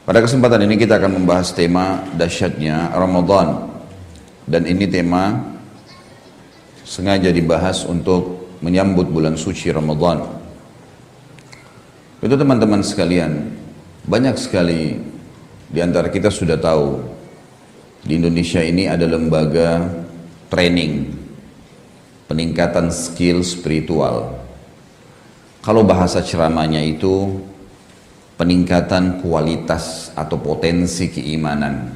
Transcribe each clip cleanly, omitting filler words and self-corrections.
Pada kesempatan ini kita akan membahas tema dahsyatnya Ramadan. Dan ini tema sengaja dibahas untuk menyambut bulan suci Ramadan. Itu teman-teman sekalian, banyak sekali di antara kita sudah tahu di Indonesia ini ada lembaga training, peningkatan skill spiritual. Kalau bahasa ceramahnya itu peningkatan kualitas atau potensi keimanan.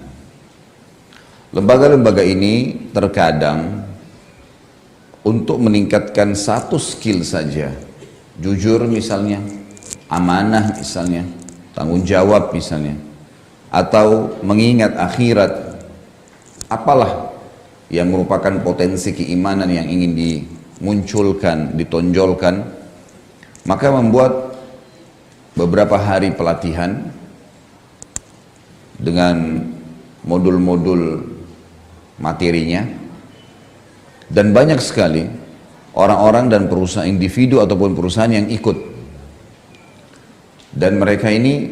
Lembaga-lembaga ini terkadang untuk meningkatkan satu skill saja, jujur misalnya, amanah misalnya, tanggung jawab misalnya, atau mengingat akhirat, apalah yang merupakan potensi keimanan yang ingin dimunculkan, ditonjolkan, maka membuat beberapa hari pelatihan dengan modul-modul materinya, dan banyak sekali orang-orang dan perusahaan, individu ataupun perusahaan yang ikut, dan mereka ini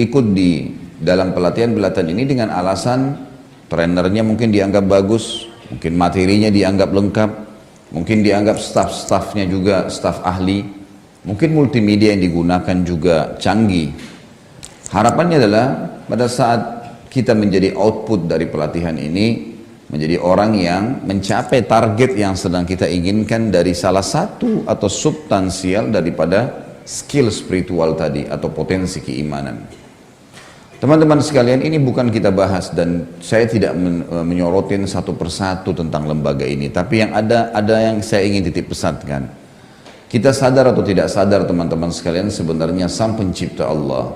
ikut di dalam pelatihan-pelatihan ini dengan alasan trainernya mungkin dianggap bagus, mungkin materinya dianggap lengkap, mungkin dianggap staff-staffnya juga staff ahli, mungkin multimedia yang digunakan juga canggih. Harapannya adalah pada saat kita menjadi output dari pelatihan ini, menjadi orang yang mencapai target yang sedang kita inginkan dari salah satu atau substansial daripada skill spiritual tadi atau potensi keimanan. Teman-teman sekalian, ini bukan kita bahas dan saya tidak menyorotin satu persatu tentang lembaga ini, tapi yang ada yang saya ingin titip pesankan. Kita sadar atau tidak sadar teman-teman sekalian, sebenarnya Sang Pencipta Allah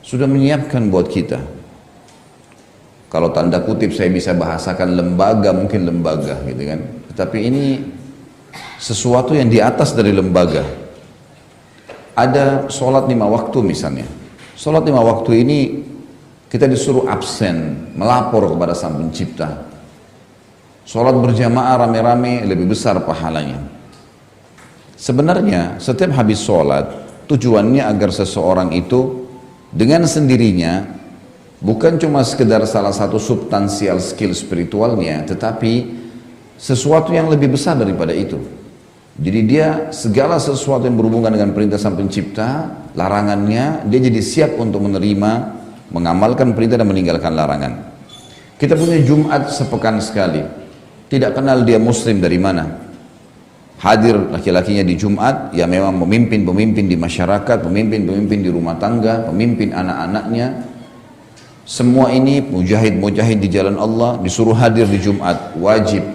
sudah menyiapkan buat kita. Kalau tanda kutip saya bisa bahasakan lembaga, mungkin lembaga gitu kan. Tetapi ini sesuatu yang di atas dari lembaga. Ada sholat 5 waktu misalnya. Sholat 5 waktu ini kita disuruh absen, melapor kepada Sang Pencipta. Sholat berjamaah rame-rame lebih besar pahalanya. Sebenarnya setiap habis sholat tujuannya agar seseorang itu dengan sendirinya bukan cuma sekedar salah satu substansial skill spiritualnya, tetapi sesuatu yang lebih besar daripada itu. Jadi dia segala sesuatu yang berhubungan dengan perintah Sang Pencipta, larangannya, dia jadi siap untuk menerima, mengamalkan perintah dan meninggalkan larangan. Kita punya Jumat sepekan sekali, tidak kenal dia muslim dari mana. Hadir laki-lakinya di Jumat, ya memang pemimpin-pemimpin di masyarakat, pemimpin-pemimpin di rumah tangga, pemimpin anak-anaknya. Semua ini mujahid-mujahid di jalan Allah disuruh hadir di Jumat, wajib.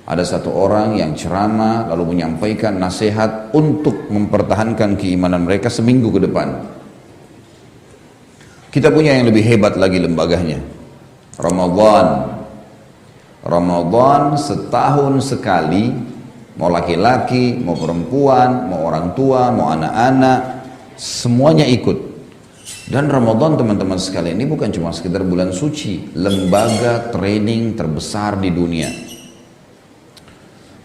Ada satu orang yang ceramah lalu menyampaikan nasihat untuk mempertahankan keimanan mereka seminggu ke depan. Kita punya yang lebih hebat lagi lembaganya, Ramadan. Ramadan setahun sekali. Mau laki-laki, mau perempuan, mau orang tua, mau anak-anak, semuanya ikut. Dan Ramadan teman-teman sekalian ini bukan cuma sekedar bulan suci, lembaga training terbesar di dunia.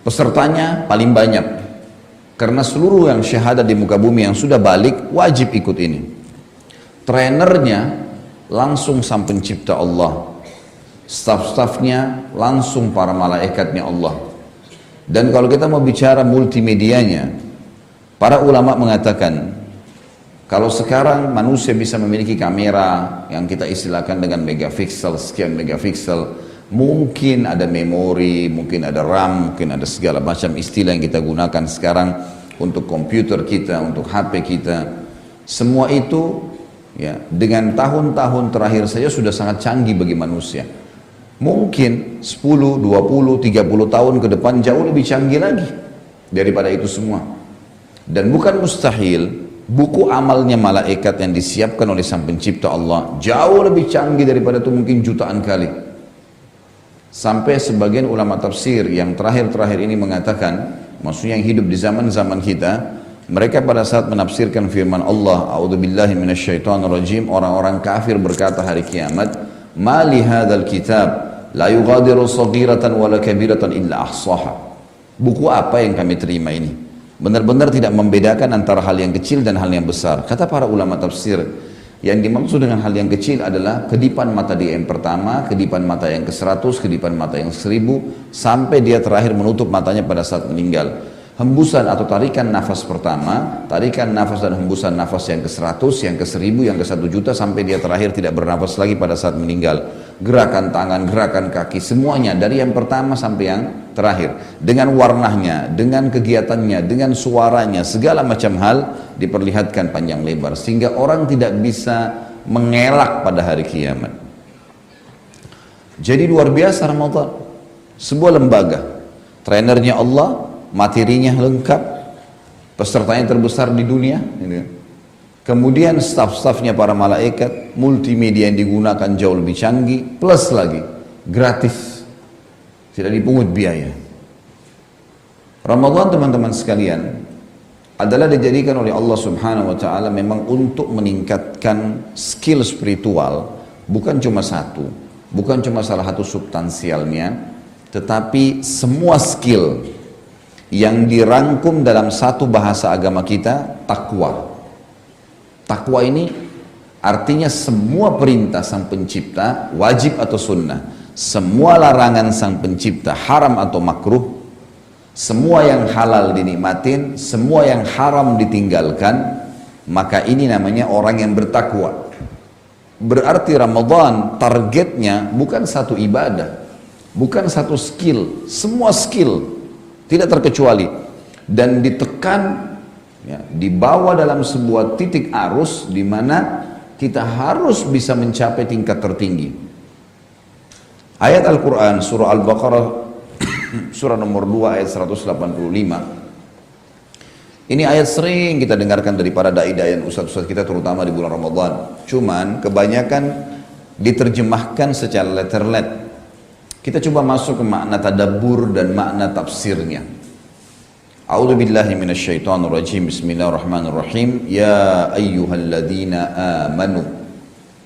Pesertanya paling banyak, karena seluruh yang syahadat di muka bumi yang sudah balik wajib ikut ini. Trainernya langsung Sang Pencipta Allah, staff-staffnya langsung para malaikatnya Allah. Dan kalau kita mau bicara multimedianya, para ulama mengatakan kalau sekarang manusia bisa memiliki kamera yang kita istilahkan dengan megapiksel, sekian megapiksel, mungkin ada memori, mungkin ada RAM, mungkin ada segala macam istilah yang kita gunakan sekarang untuk komputer kita, untuk HP kita. Semua itu ya dengan tahun-tahun terakhir saja sudah sangat canggih bagi manusia. Mungkin 10, 20, 30 tahun ke depan jauh lebih canggih lagi daripada itu semua. Dan bukan mustahil buku amalnya malaikat yang disiapkan oleh Sang Pencipta Allah jauh lebih canggih daripada itu, mungkin jutaan kali. Sampai sebagian ulama tafsir yang terakhir-terakhir ini mengatakan, maksudnya yang hidup di zaman-zaman kita, mereka pada saat menafsirkan firman Allah, a'udzubillahi minasyaitonirrajim, orang-orang kafir berkata hari kiamat, ma li hadzal kitab la yughadiru saghiratan wala kabiratan illa ahsaha. Buku apa yang kami terima ini? Benar-benar tidak membedakan antara hal yang kecil dan hal yang besar. Kata para ulama tafsir, Yang dimaksud dengan hal yang kecil adalah kedipan mata dia yang pertama, kedipan mata yang ke-100, kedipan mata yang 1000, sampai dia terakhir menutup matanya pada saat meninggal. Hembusan atau tarikan nafas pertama, tarikan nafas dan hembusan nafas yang ke-100, yang ke-1000, yang ke-1 juta, sampai dia terakhir tidak bernafas lagi pada saat meninggal. Gerakan tangan, gerakan kaki, semuanya dari yang pertama sampai yang terakhir. Dengan warnanya, dengan kegiatannya, dengan suaranya, segala macam hal diperlihatkan panjang lebar. Sehingga orang tidak bisa mengelak pada hari kiamat. Jadi luar biasa Ramadan. Sebuah lembaga, trainernya Allah, materinya lengkap, pesertanya terbesar di dunia, kemudian staf-stafnya para malaikat, multimedia yang digunakan jauh lebih canggih, plus lagi gratis, tidak dipungut biaya. Ramadan teman-teman sekalian adalah dijadikan oleh Allah Subhanahu wa taala memang untuk meningkatkan skill spiritual, bukan cuma satu, bukan cuma salah satu substansialnya, tetapi semua skill yang dirangkum dalam satu bahasa agama kita, takwa. Takwa ini artinya semua perintah sang pencipta wajib atau sunnah, semua larangan sang pencipta haram atau makruh, semua yang halal dinikmatin, semua yang haram ditinggalkan, maka ini namanya orang yang bertakwa. Berarti Ramadan targetnya bukan satu ibadah, bukan satu skill, semua skill tidak terkecuali, dan ditekan, ya, dibawa dalam sebuah titik arus di mana kita harus bisa mencapai tingkat tertinggi. Ayat Al-Quran surah Al-Baqarah surah nomor 2 ayat 185. Ini ayat sering kita dengarkan dari para dai-dai dan ustaz-ustaz kita terutama di bulan Ramadan. Cuman kebanyakan diterjemahkan secara letterlet. Kita coba masuk ke makna tadabbur dan makna tafsirnya. A'udzu billahi minasyaitonir rajim. Bismillahirrahmanirrahim. Ya ayyuhalladzina amanu.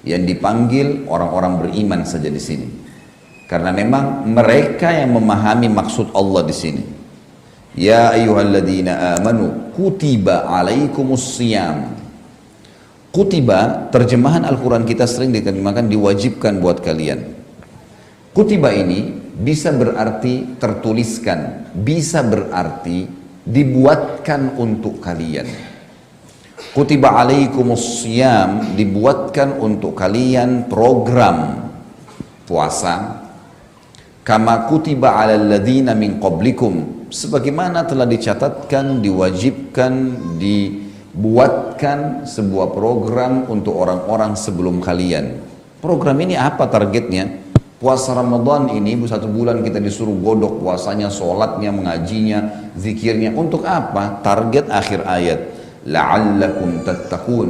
Yang dipanggil orang-orang beriman saja di sini. Karena memang mereka yang memahami maksud Allah di sini. Ya ayyuhalladzina amanu kutiba alaikumus shiyam. Kutiba, terjemahan Al-Quran kita sering diterjemahkan diwajibkan buat kalian. Kutiba ini bisa berarti tertuliskan, bisa berarti dibuatkan untuk kalian. Kutiba alaikumus shiyam, dibuatkan untuk kalian program puasa. Kama kutiba alal ladzina min qablikum, sebagaimana telah dicatatkan, diwajibkan, dibuatkan sebuah program untuk orang-orang sebelum kalian. Program ini apa targetnya? Puasa Ramadan ini 1 bulan kita disuruh godok puasanya, sholatnya, mengajinya, zikirnya. Untuk apa? Target akhir ayat. La'allakum tattaqun.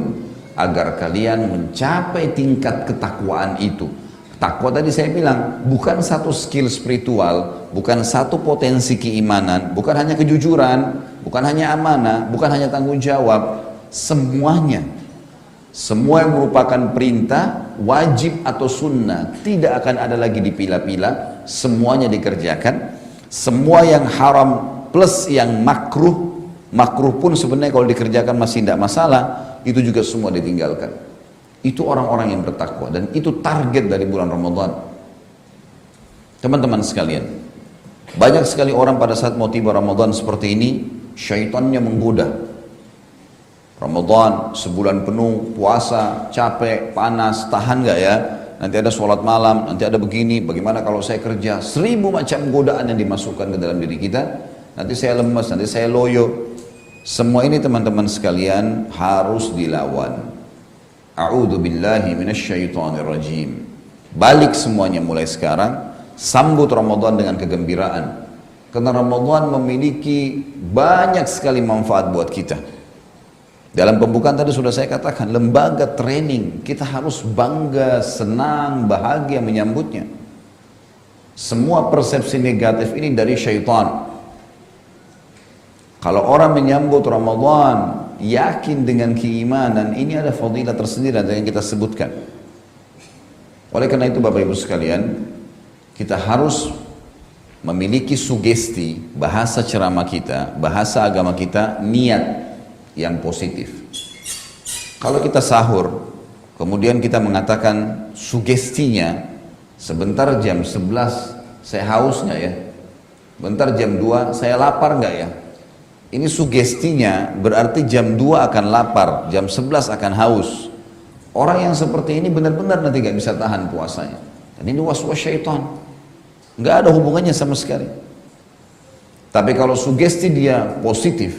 Agar kalian mencapai tingkat ketakwaan itu. Takwa tadi saya bilang, bukan satu skill spiritual, bukan satu potensi keimanan, bukan hanya kejujuran, bukan hanya amanah, bukan hanya tanggung jawab. Semuanya. Semua yang merupakan perintah, wajib atau sunnah, tidak akan ada lagi dipilah-pilah, semuanya dikerjakan. Semua yang haram plus yang makruh, makruh pun sebenarnya kalau dikerjakan masih tidak masalah, itu juga semua ditinggalkan. Itu orang-orang yang bertakwa, dan itu target dari bulan Ramadan. Teman-teman sekalian, banyak sekali orang pada saat mau tiba Ramadan seperti ini, syaitannya menggoda. Ramadan sebulan penuh puasa, capek, panas, tahan gak ya? Nanti ada sholat malam, nanti ada begini, bagaimana kalau saya kerja? 1000 macam godaan yang dimasukkan ke dalam diri kita. Nanti saya lemas, nanti saya loyo. Semua ini teman-teman sekalian harus dilawan. A'udzu billahi minasyaitonir rajim. Balik semuanya mulai sekarang, sambut Ramadan dengan kegembiraan. Karena Ramadan memiliki banyak sekali manfaat buat kita. Dalam pembukaan tadi sudah saya katakan, lembaga training, kita harus bangga, senang, bahagia menyambutnya. Semua persepsi negatif ini dari syaitan. Kalau orang menyambut Ramadan, yakin dengan keimanan, ini ada fadilah tersendiri yang kita sebutkan. Oleh karena itu Bapak Ibu sekalian, kita harus memiliki sugesti, bahasa ceramah kita, bahasa agama kita, niat yang positif. Kalau kita sahur, Kemudian kita mengatakan sugestinya, sebentar jam 11 saya haus nggak ya? Bentar jam 2 saya lapar nggak ya? Ini sugestinya berarti jam 2 akan lapar, jam 11 akan haus. Orang yang seperti ini benar-benar nanti nggak bisa tahan puasanya. Dan ini waswas syaitan. Nggak ada hubungannya sama sekali. Tapi kalau sugesti dia positif,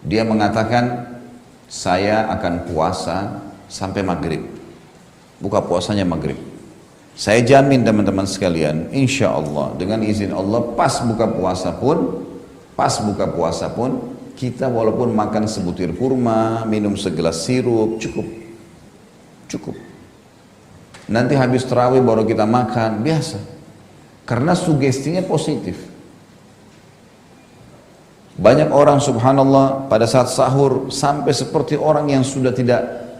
dia mengatakan saya akan puasa sampai maghrib. Buka puasanya maghrib. Saya jamin teman-teman sekalian, insya Allah dengan izin Allah pas buka puasa pun kita walaupun makan sebutir kurma, minum segelas sirup, cukup. Nanti habis tarawih baru kita makan, biasa. Karena sugestinya positif. Banyak orang subhanallah pada saat sahur sampai seperti orang yang sudah tidak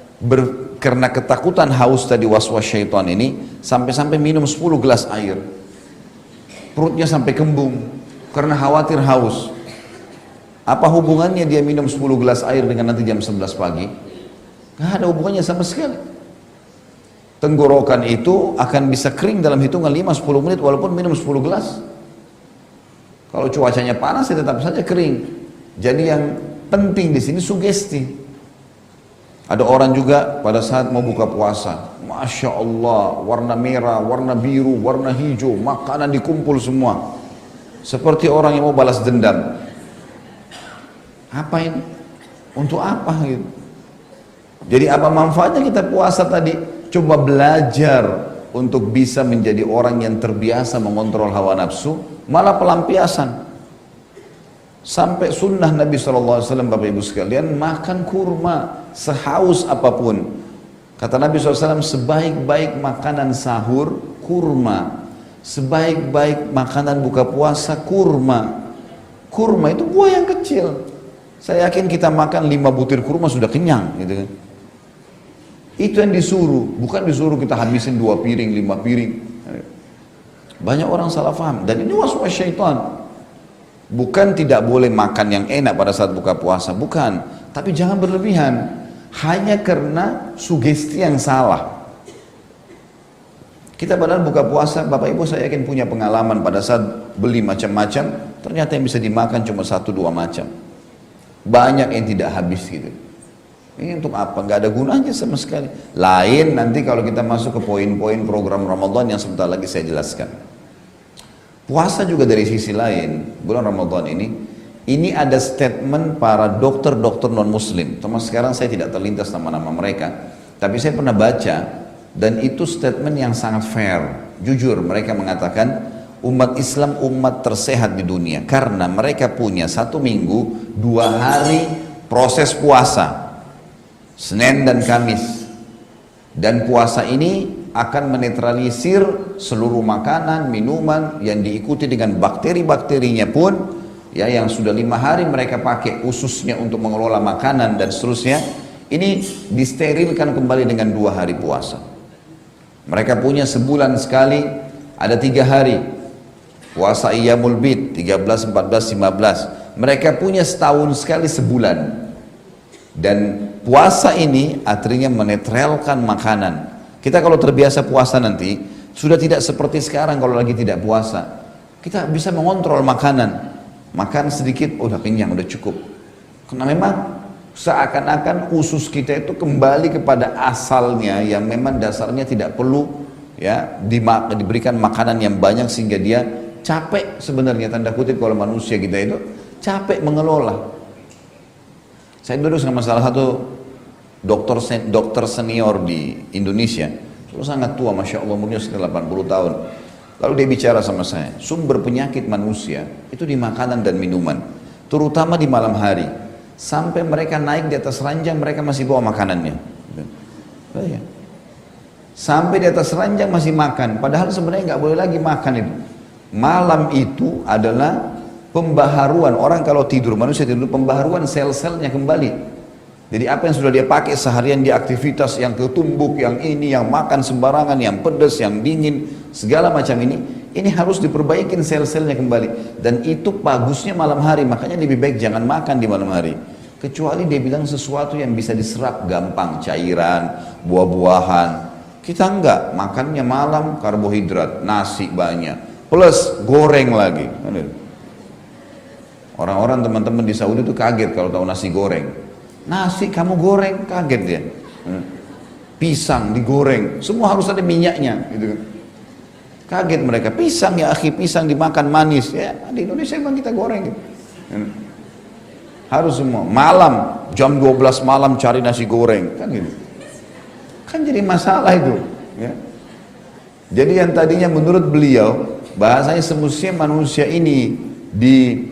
karena ketakutan haus tadi waswas syaitan ini sampai minum 10 gelas air. Perutnya sampai kembung karena khawatir haus. Apa hubungannya dia minum 10 gelas air dengan nanti jam 11 pagi? Gak ada hubungannya sama sekali. Tenggorokan itu akan bisa kering dalam hitungan 5-10 menit walaupun minum 10 gelas. Kalau cuacanya panas ya tetap saja kering. Jadi yang penting di sini sugesti. Ada orang juga pada saat mau buka puasa, Masya Allah, warna merah, warna biru, warna hijau, makanan dikumpul semua. Seperti orang yang mau balas dendam. Apa ini? Untuk apa gitu? Jadi apa manfaatnya kita puasa tadi? Coba belajar untuk bisa menjadi orang yang terbiasa mengontrol hawa nafsu, malah pelampiasan. Sampai sunnah Nabi SAW, Bapak Ibu sekalian, makan kurma sehaus apapun. Kata Nabi SAW, sebaik-baik makanan sahur, kurma. Sebaik-baik makanan buka puasa, kurma. Kurma itu buah yang kecil. Saya yakin kita makan 5 butir kurma sudah kenyang gitu kan. Itu yang disuruh, bukan disuruh kita habisin 2 piring, 5 piring. Banyak orang salah paham dan ini waswas syaitan. Bukan tidak boleh makan yang enak pada saat buka puasa, bukan. Tapi jangan berlebihan. Hanya karena sugesti yang salah. Kita padahal buka puasa, Bapak Ibu saya yakin punya pengalaman pada saat beli macam-macam, ternyata yang bisa dimakan cuma 1-2 macam. Banyak yang tidak habis gitu. Ini untuk apa? Nggak ada gunanya sama sekali. Lain nanti kalau kita masuk ke poin-poin program Ramadan yang sebentar lagi saya jelaskan. Puasa juga dari sisi lain, bulan Ramadan ini ada statement para dokter-dokter non-muslim. Termasuk sekarang saya tidak terlintas nama-nama mereka, tapi saya pernah baca dan itu statement yang sangat fair. Jujur mereka mengatakan umat Islam umat tersehat di dunia karena mereka punya 1 minggu 2 hari proses puasa. Senin dan Kamis, dan puasa ini akan menetralisir seluruh makanan, minuman yang diikuti dengan bakteri-bakterinya pun ya yang sudah 5 hari mereka pakai khususnya untuk mengelola makanan dan seterusnya, ini disterilkan kembali dengan 2 hari puasa. Mereka punya sebulan sekali ada 3 hari puasa Iyamul Bid 13, 14, 15. Mereka punya setahun sekali sebulan. Dan puasa ini artinya menetralkan makanan. Kita kalau terbiasa puasa nanti sudah tidak seperti sekarang kalau lagi tidak puasa. Kita bisa mengontrol makanan. Makan sedikit, udah kenyang, udah cukup. Karena memang seakan-akan usus kita itu kembali kepada asalnya yang memang dasarnya tidak perlu ya diberikan makanan yang banyak sehingga dia capek sebenarnya tanda kutip kalau manusia kita itu capek mengelola. Saya duduk sama salah satu dokter senior di Indonesia. Itu sangat tua, Masya Allah, umurnya sekitar 80 tahun. Lalu dia bicara sama saya, sumber penyakit manusia itu di makanan dan minuman. Terutama di malam hari. Sampai mereka naik di atas ranjang, mereka masih bawa makanannya. Sampai di atas ranjang masih makan. Padahal sebenarnya nggak boleh lagi makan itu. Malam itu adalah pembaharuan, orang kalau tidur, manusia tidur, pembaharuan sel-selnya kembali. Jadi apa yang sudah dia pakai seharian di aktivitas yang ketumbuk, yang ini, yang makan sembarangan, yang pedas, yang dingin, segala macam ini harus diperbaikin sel-selnya kembali. Dan itu bagusnya malam hari, makanya lebih baik jangan makan di malam hari. kecuali dia bilang sesuatu yang bisa diserap gampang, cairan, buah-buahan. Kita enggak, makannya malam karbohidrat, nasi banyak, plus goreng lagi. Orang-orang teman-teman di Saudi itu kaget kalau tahu nasi goreng. Nasi kamu goreng, kaget dia. Pisang digoreng, semua harus ada minyaknya, gitu kan. Kaget mereka, pisang ya akhi, pisang dimakan manis. Ya, di Indonesia memang kita goreng gitu. Harus semua, malam, jam 12 malam cari nasi goreng, kan gitu. Kan jadi masalah itu. Ya. Jadi yang tadinya menurut beliau, bahasanya semestinya manusia ini di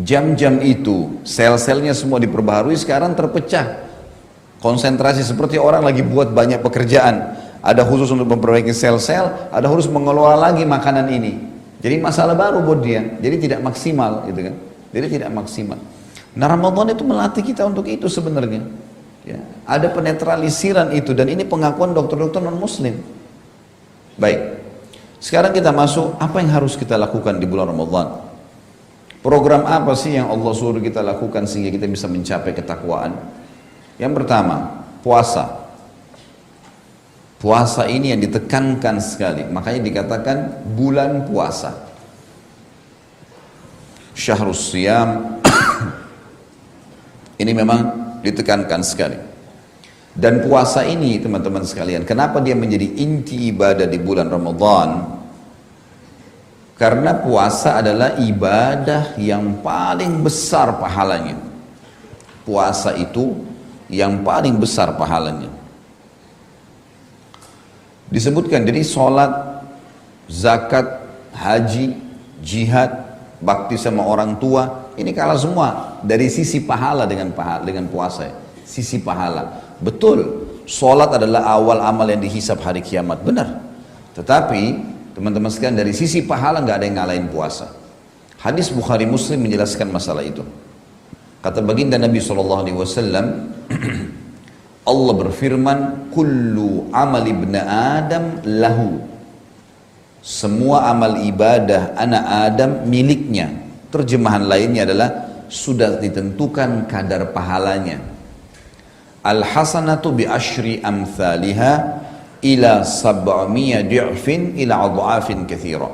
jam-jam itu, sel-selnya semua diperbaharui, sekarang terpecah. Konsentrasi seperti orang lagi buat banyak pekerjaan. Ada khusus untuk memperbaiki sel-sel, ada khusus mengelola lagi makanan ini. Jadi masalah baru buat dia, jadi tidak maksimal gitu kan. Jadi tidak maksimal. Nah Ramadan itu melatih kita untuk itu sebenarnya. Ya, ada penetralisiran itu dan ini pengakuan dokter-dokter non-muslim. Baik, sekarang kita masuk apa yang harus kita lakukan di bulan Ramadan. Program apa sih yang Allah suruh kita lakukan sehingga kita bisa mencapai ketakwaan? Yang pertama, puasa. Puasa ini yang ditekankan sekali, makanya dikatakan bulan puasa. Syahrus Siyam ini memang ditekankan sekali. Dan puasa ini teman-teman sekalian, kenapa dia menjadi inti ibadah di bulan Ramadan? Karena puasa adalah ibadah yang paling besar pahalanya. Puasa itu yang paling besar pahalanya. Disebutkan jadi sholat, zakat, haji, jihad, bakti sama orang tua, ini kalah semua dari sisi pahala dengan puasa. Sisi pahala. Betul, sholat adalah awal amal yang dihisab hari kiamat, benar. Tetapi teman-teman sekalian, dari sisi pahala nggak ada yang ngalahin puasa. Hadis Bukhari Muslim menjelaskan masalah itu. Kata baginda Nabi SAW, Allah berfirman, kullu amal ibn Adam lahu. Semua amal ibadah anak Adam miliknya. Terjemahan lainnya adalah sudah ditentukan kadar pahalanya. Al-hasanatu bi asyri amthaliha ila sab'amiyya di'fin ila adha'afin katsira.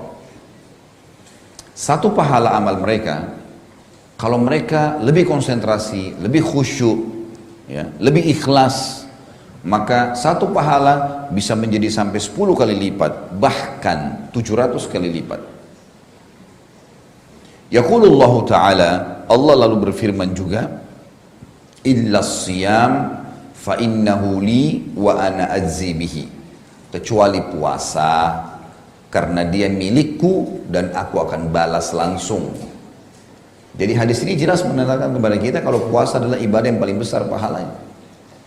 Satu pahala amal mereka, kalau mereka lebih konsentrasi, lebih khusyuk, ya, lebih ikhlas, maka satu pahala bisa menjadi sampai 10 kali lipat, bahkan 700 kali lipat. Yaqulullahu ta'ala, Allah lalu berfirman juga, illa siyam fa innahu li wa ana ajzi bihi. Kecuali puasa, karena dia milikku dan aku akan balas langsung. Jadi hadis ini jelas menerangkan kepada kita kalau puasa adalah ibadah yang paling besar pahalanya.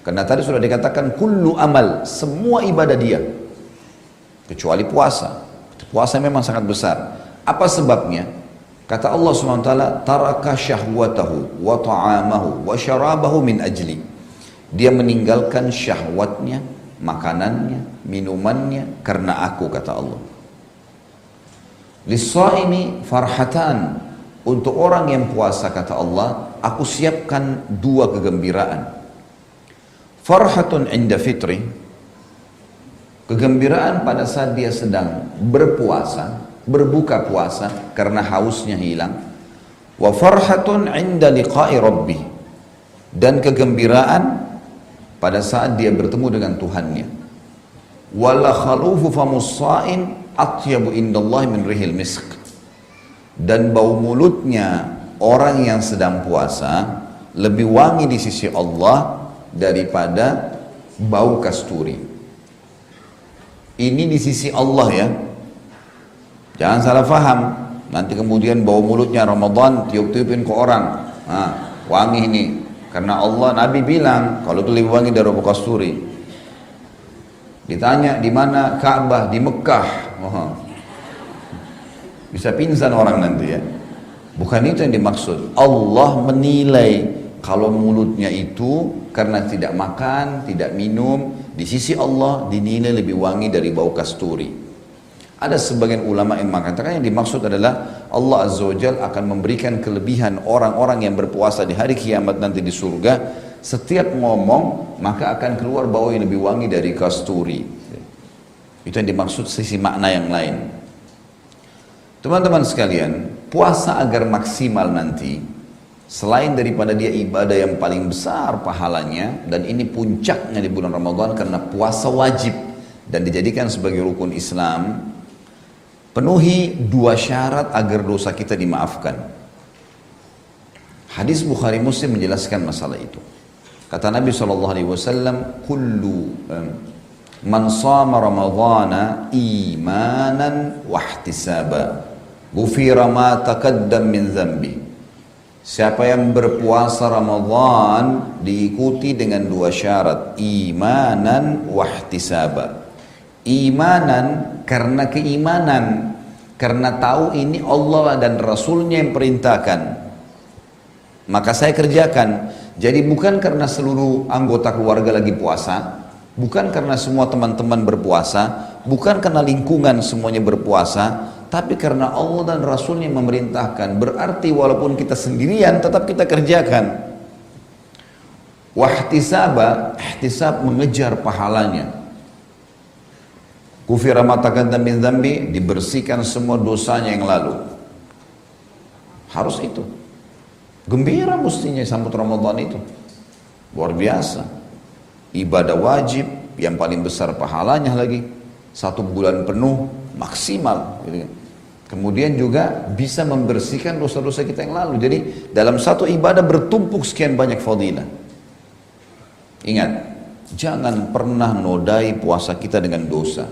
Karena tadi sudah dikatakan kullu amal, semua ibadah dia. Kecuali puasa. Puasa memang sangat besar. Apa sebabnya? Kata Allah SWT, taraka syahwatahu wa ta'amahu wa syarabahu min ajli. Dia meninggalkan syahwatnya, makanannya, minumannya karena aku, kata Allah. Lis-shaimi farhatan. Untuk orang yang puasa, kata Allah, aku siapkan 2 kegembiraan. Farhatun inda fitri, kegembiraan pada saat dia sedang berpuasa, berbuka puasa karena hausnya hilang. Wa farhatun inda liqa'i rabbi, dan kegembiraan pada saat dia bertemu dengan Tuhannya. Wala khalufu famus sha'in atyabu indallahi min rihil misk, dan bau mulutnya orang yang sedang puasa lebih wangi di sisi Allah daripada bau kasturi. Ini di sisi Allah ya, jangan salah faham. Nanti kemudian bau mulutnya Ramadan tiup-tiupin ke orang, nah, wangi ini karena Allah. Nabi bilang kalau itu lebih wangi dari bau kasturi. Ditanya di mana Ka'bah? Di Mekah. Bisa pingsan orang nanti ya. Bukan itu yang dimaksud. Allah menilai kalau mulutnya itu karena tidak makan, tidak minum, di sisi Allah dinilai lebih wangi dari bau kasturi. Ada sebagian ulama yang mengatakan yang dimaksud adalah Allah Azza wa Jalla akan memberikan kelebihan orang-orang yang berpuasa di hari kiamat nanti di surga. Setiap ngomong maka akan keluar bau yang lebih wangi dari kasturi. Itu yang dimaksud sisi makna yang lain. Teman-teman sekalian, puasa agar maksimal nanti, selain daripada dia ibadah yang paling besar pahalanya, dan ini puncaknya di bulan Ramadan karena puasa wajib dan dijadikan sebagai rukun Islam, penuhi 2 syarat agar dosa kita dimaafkan. Hadis Bukhari Muslim menjelaskan masalah itu. Kata Nabi SAW, kullu man sama Ramadhana imanan wahtisaba ghufira ma taqaddam min dhanbi. Siapa yang berpuasa Ramadan diikuti dengan 2 syarat, imanan wahtisaba. Imanan karena keimanan, karena tahu ini Allah dan Rasulnya yang perintahkan, maka saya kerjakan. Jadi bukan karena seluruh anggota keluarga lagi puasa, bukan karena semua teman-teman berpuasa, bukan karena lingkungan semuanya berpuasa, tapi karena Allah dan Rasulnya yang memerintahkan. Berarti walaupun kita sendirian tetap kita kerjakan. Wahtisaba, ihtisab mengejar pahalanya. Kufira ma taqaddam min dzambi, dibersihkan semua dosanya yang lalu. Harus itu. Gembira mestinya sambut Ramadan itu. Luar biasa. Ibadah wajib yang paling besar pahalanya lagi. 1 bulan penuh maksimal. Kemudian juga bisa membersihkan dosa-dosa kita yang lalu. Jadi dalam satu ibadah bertumpuk sekian banyak fadilah. Ingat, jangan pernah nodai puasa kita dengan dosa.